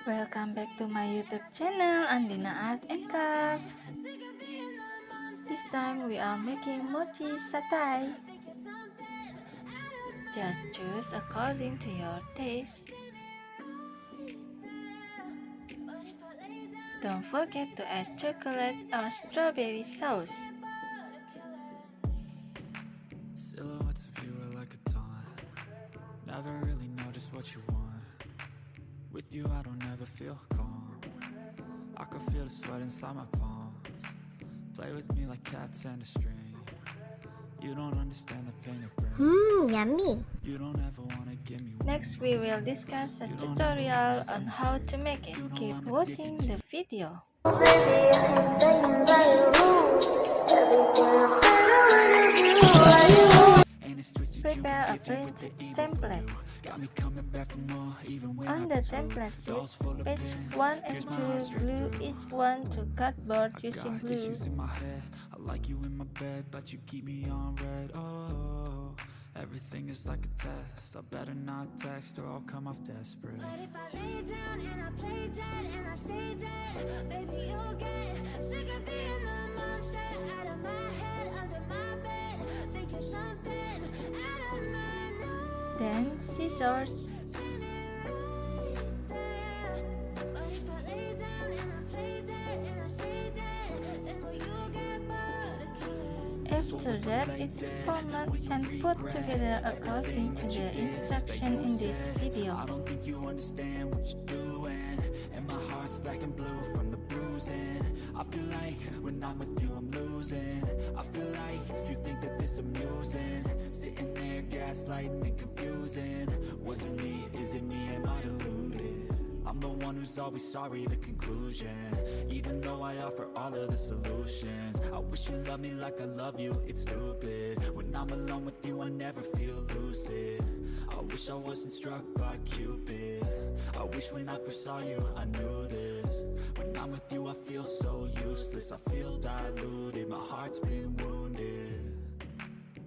Welcome back to my YouTube channel, Andina Art and Craft. This time we are making mochi satay. Just choose according to your taste. Don't forget to add chocolate or strawberry sauce. Silhouettes of you are like a taunt. Never really know just what you want. With you I don't ever feel calm. I can feel the sweat inside my palms. Play with me like cats and a string. You don't understand the pain of brain. Yummy. You don't ever wanna give me Next we will discuss a tutorial on how to make it. Keep watching the video. Prepare a print template. On the template sheet, page 1 and 2, glue each one to cardboard using glue. I like you in my bed, but you keep me on red. Oh, everything is like a test. I better not text or I'll come off desperate. But if I lay down and I play dead and I stay dead, baby, you'll get sick of being the monster out of my head, under my bed, thinking something out of my nose. Then scissors. But if I lay down and I play dead and I stay dead, then will you get bored of killing me? After that, it's format and put together according to the instruction in this video. I don't think you understand what you're doing, and my heart's black and blue from the bruising. I feel like when I'm with you I'm losing. I feel like you think that this amusing, sitting there gaslighting and confusing. Was it me? Is it me? Am I deluded? I'm the one who's always sorry, the conclusion. Even though I offer all of the solutions, I wish you loved me like I love you, it's stupid. When I'm alone with you I never feel lucid. I wish I wasn't struck by Cupid. I wish when I first saw you I knew this. When I'm with you I feel so useless, I feel diluted, my heart's been wounded.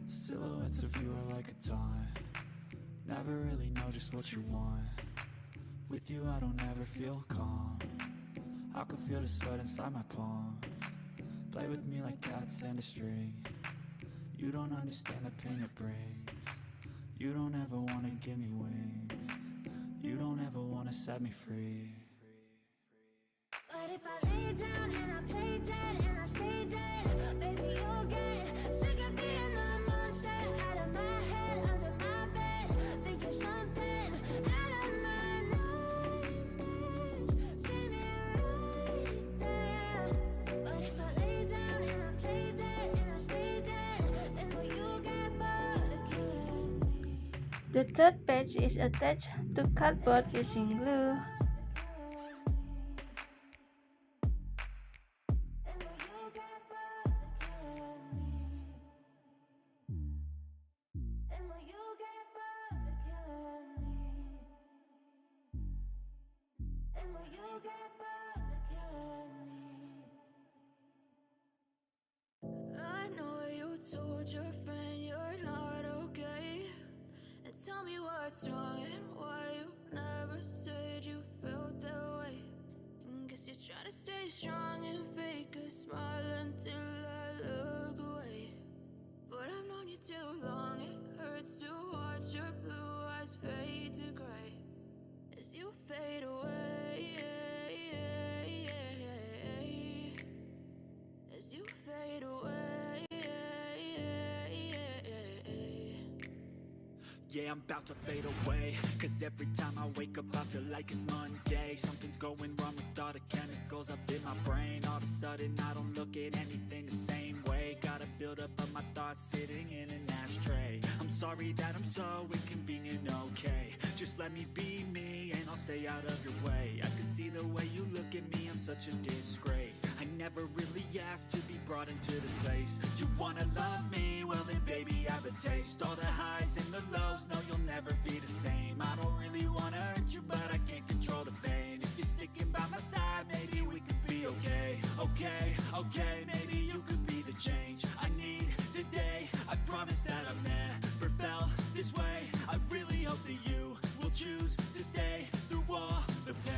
Silhouettes of you are like a taunt. Never really know just what you want. With you I don't ever feel calm. I can feel the sweat inside my palms. Play with me like cats and a string. You don't understand the pain it brings. You don't ever wanna give me wings. You don't ever wanna set me free. But if I lay down and I play dead and I stay dead, baby, you'll get sick of being the monster out of my head, under my bed, thinking something out of my nightmares, standing right there. But if I lay down and I play dead and I stay dead, then will you get bored of killing me? The third page is attached to cardboard using glue. I know you told your friend you're not okay, and tell me what's wrong and why you never said you felt that way. Guess you're trying to stay strong and fake a smile until I look away. But I've known you too long, it hurts to watch your blue eyes fade to gray as you fade away, as you fade away. Yeah, I'm about to fade away, cause every time I wake up I feel like it's Monday. Something's going wrong with all the chemicals up in my brain. All of a sudden I don't look at anything the same way. Gotta build up of my thoughts sitting in an ashtray. I'm sorry that I'm so inconvenient, okay. Just let me be me and I'll stay out of your way. I can see the way you look at me, I'm such a disgrace. I never really asked to be brought into this place. You wanna love me? Well then baby I have a taste. All the highs and the lows, no you'll never be the same. I don't really wanna hurt you but I can't control the pain. If you're sticking by my side maybe we could be okay. Okay, maybe you could be the change I need today. I promise that I've never felt this way. I really hope that you will choose to stay through all the pain.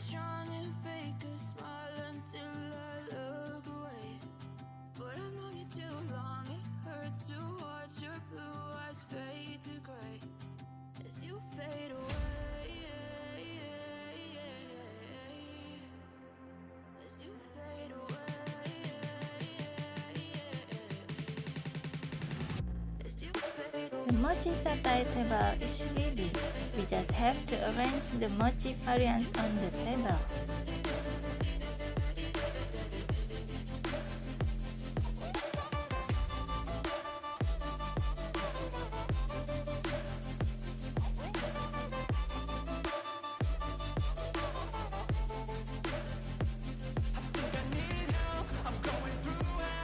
strong and fake a smile until I look away. But I've known you too long, it hurts to watch your blue eyes fade to gray as you fade away. As you fade away. As you fade away. The mochi satay table is ready. We just have to arrange the mochi variants on the table.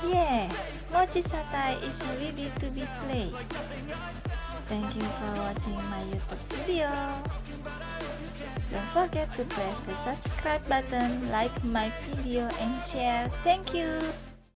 Yeah, mochi satay is ready to be played. Thank you for watching my YouTube video. Don't forget to press the subscribe button, like my video and share. Thank you.